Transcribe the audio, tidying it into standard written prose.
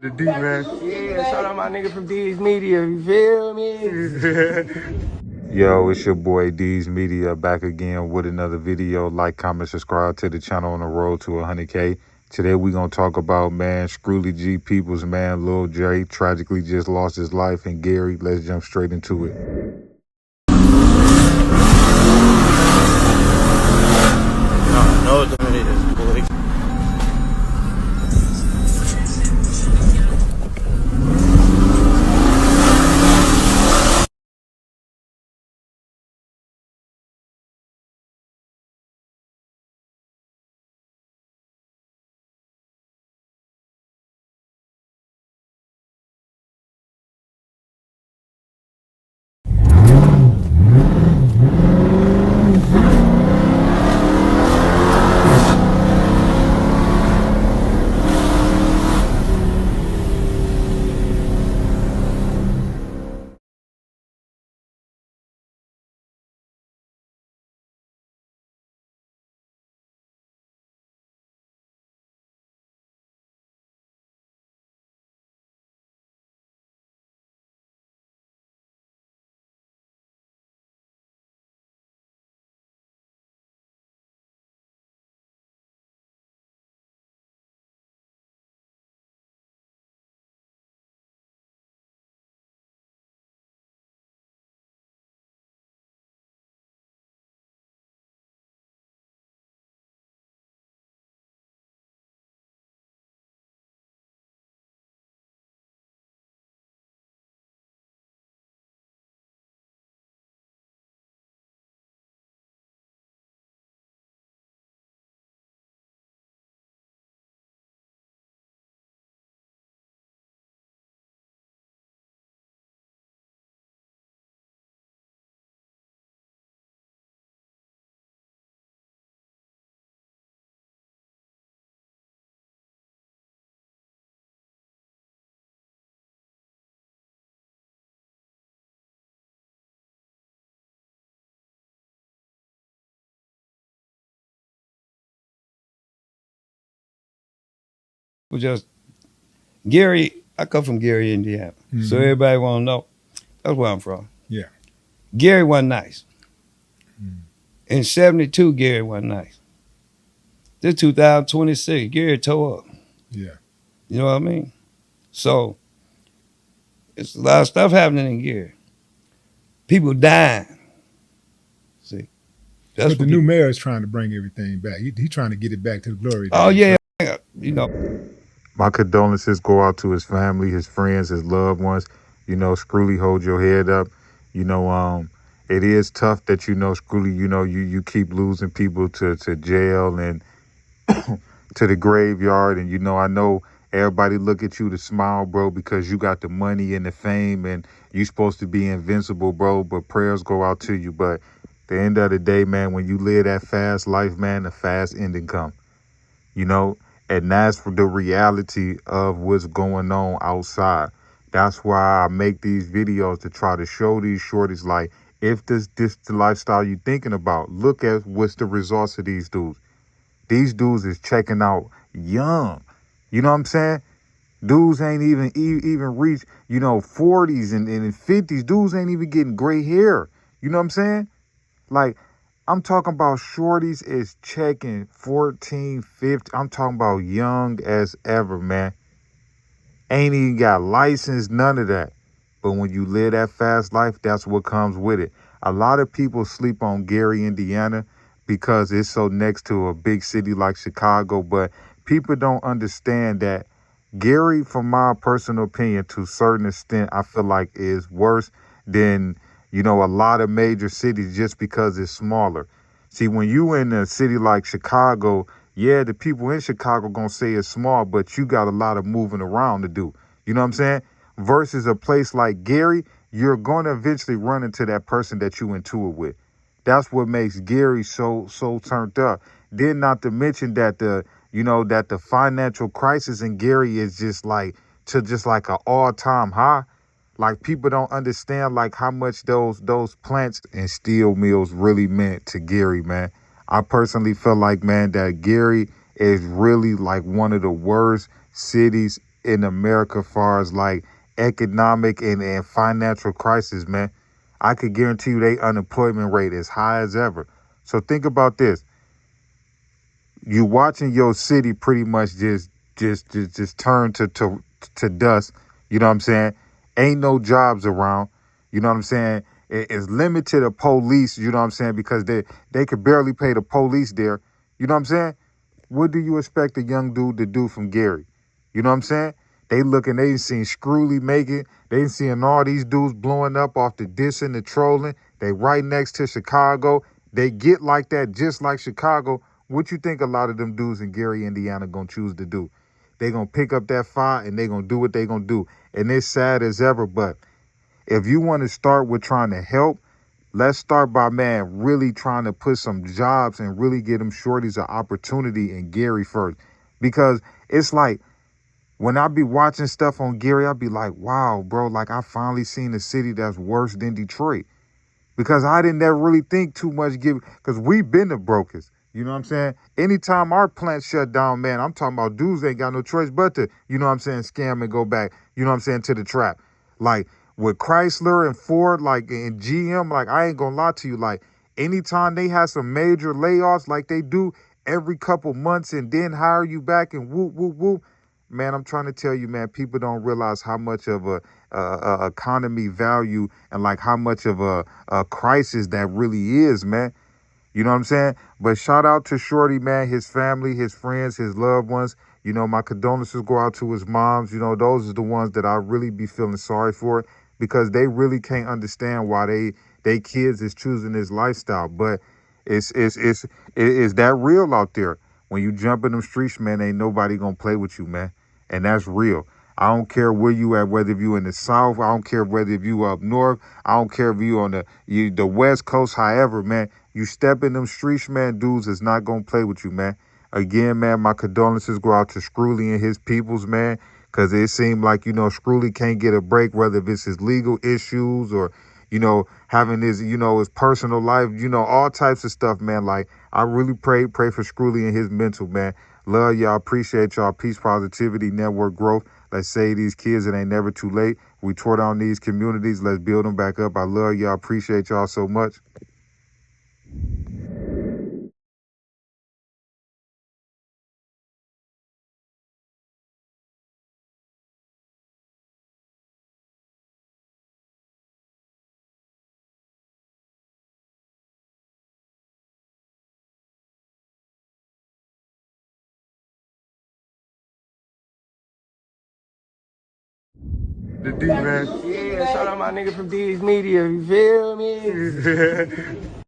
The D, man. Yeah, shout out my nigga from D's Media, you feel me? Yo, it's your boy D's Media back again with another video. Like, comment, subscribe to the channel on the road to 100K. Today we gonna talk about, man, Scrooly G Peoples, man, Lil J tragically just lost his life, and Gary. Let's jump straight into it. No, the minute is boy. Just Gary, I come from Gary, Indiana. So everybody wanna know. That's where I'm from. Yeah. Gary wasn't nice. In 72, Gary wasn't nice. This 2026, Gary tore up. Yeah. You know what I mean? So it's a lot of stuff happening in Gary. People dying. See. That's But the what new mayor is trying to bring everything back. He trying to get it back to the glory days. Oh yeah, you know. My condolences go out to his family, his friends, his loved ones. You know, Scrooly, hold your head up. You know, it is tough that, you know, Scrooly, you know, you keep losing people to jail and to the graveyard. And, you know, I know everybody look at you to smile, bro, because you got the money and the fame and you supposed to be invincible, bro. But prayers go out to you. But at the end of the day, man, when you live that fast life, man, the fast ending come. You know, and that's for the reality of what's going on outside. That's why I make these videos, to try to show these shorties, like, if this the lifestyle you thinking about, look at what's the results of these dudes. These dudes is checking out young. You know what I'm saying? Dudes ain't even reached, you know, 40s and 50s. Dudes ain't even getting gray hair. You know what I'm saying? Like, I'm talking about shorties is checking 14, 15. I'm talking about young as ever, man. Ain't even got license, none of that. But when you live that fast life, that's what comes with it. A lot of people sleep on Gary, Indiana, because it's so next to a big city like Chicago. But people don't understand that Gary, from my personal opinion, to a certain extent, I feel like is worse than, you know, a lot of major cities, just because it's smaller. See, when you in a city like Chicago, yeah, the people in Chicago gonna say it's small, but you got a lot of moving around to do. You know what I'm saying? Versus a place like Gary, you're gonna eventually run into that person that you into it with. That's what makes Gary so turned up. Then, not to mention that the financial crisis in Gary is just like an all-time high. Like, people don't understand like how much those plants and steel mills really meant to Gary, man. I personally feel like, man, that Gary is really like one of the worst cities in America, far as like economic and financial crisis, man. I could guarantee you their unemployment rate is high as ever. So think about this. You watching your city pretty much just turn to dust. You know what I'm saying? Ain't no jobs around. You know what I'm saying? It's limited to police, you know what I'm saying, because they could barely pay the police there. You know what I'm saying? What do you expect a young dude to do from Gary? You know what I'm saying? They seen Screwly make it. They seeing all these dudes blowing up off the dissing, the trolling. They right next to Chicago. They get like that just like Chicago. What you think a lot of them dudes in Gary, Indiana gonna choose to do? They gonna pick up that fire and they gonna do what they gonna do. And it's sad as ever, but if you want to start with trying to help, let's start by, man, really trying to put some jobs and really get them shorties an opportunity in Gary first. Because it's like, when I be watching stuff on Gary, I be like, wow, bro, like I finally seen a city that's worse than Detroit. Because I didn't ever really think too much, because we've been the brokest. You know what I'm saying? Anytime our plant shut down, man, I'm talking about dudes ain't got no choice but to, you know what I'm saying, scam and go back, you know what I'm saying, to the trap. Like with Chrysler and Ford, like and GM, like I ain't gonna lie to you, like anytime they have some major layoffs like they do every couple months and then hire you back and whoop, whoop, whoop, man, I'm trying to tell you, man, people don't realize how much of a economy value and like how much of a crisis that really is, man. You know what I'm saying? But shout out to Shorty, man, his family, his friends, his loved ones. You know, my condolences go out to his moms. You know, those are the ones that I really be feeling sorry for because they really can't understand why they kids is choosing this lifestyle. But it's that real out there. When you jump in them streets, man, ain't nobody gonna play with you, man. And that's real. I don't care where you at, whether if you in the South, I don't care whether if you up north, I don't care if you on the West Coast, however, man, you step in them streets, man, dudes is not gonna play with you, man. Again, man, my condolences go out to Screwly and his peoples, man, because it seemed like, you know, Screwly can't get a break, whether if it's his legal issues or, you know, having his, you know, his personal life, you know, all types of stuff, man. Like, I really pray for Screwly and his mental, man. Love y'all. Appreciate y'all. Peace, positivity, network growth. Let's save these kids. It ain't never too late. We tore down these communities. Let's build them back up. I love y'all. Appreciate y'all so much. The D, man. Yeah, shout out my nigga from D's Media, you feel me?